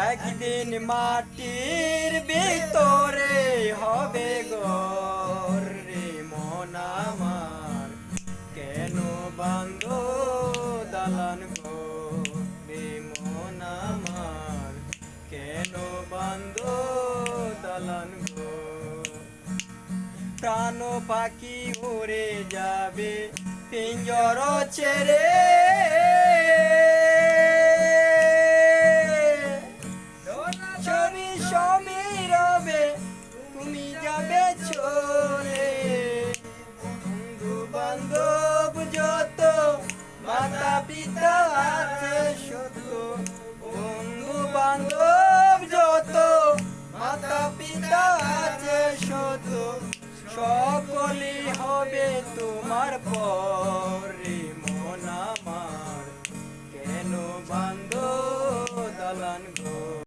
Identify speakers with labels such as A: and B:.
A: একদিন মাটির ভিতরে হবে ঘর রে মন আমার, কেন বাঁধো দালান ঘর রে মন আমার, কেন বাঁধো দালান ঘর। প্রাণ পাখি উড়ে যাবে পিঞ্জর ছেড়ে, ছবি সমীরবে তুমি যাবে চলে। বন্ধু বান্ধব যত মাতা পিতা আছে সত্য, বন্ধু বান্ধব যত মাতা পিতা আছে সত্য, সকলেই হবে তোমার পর রে মন আমার, কেন বাঁধো দালান ঘর।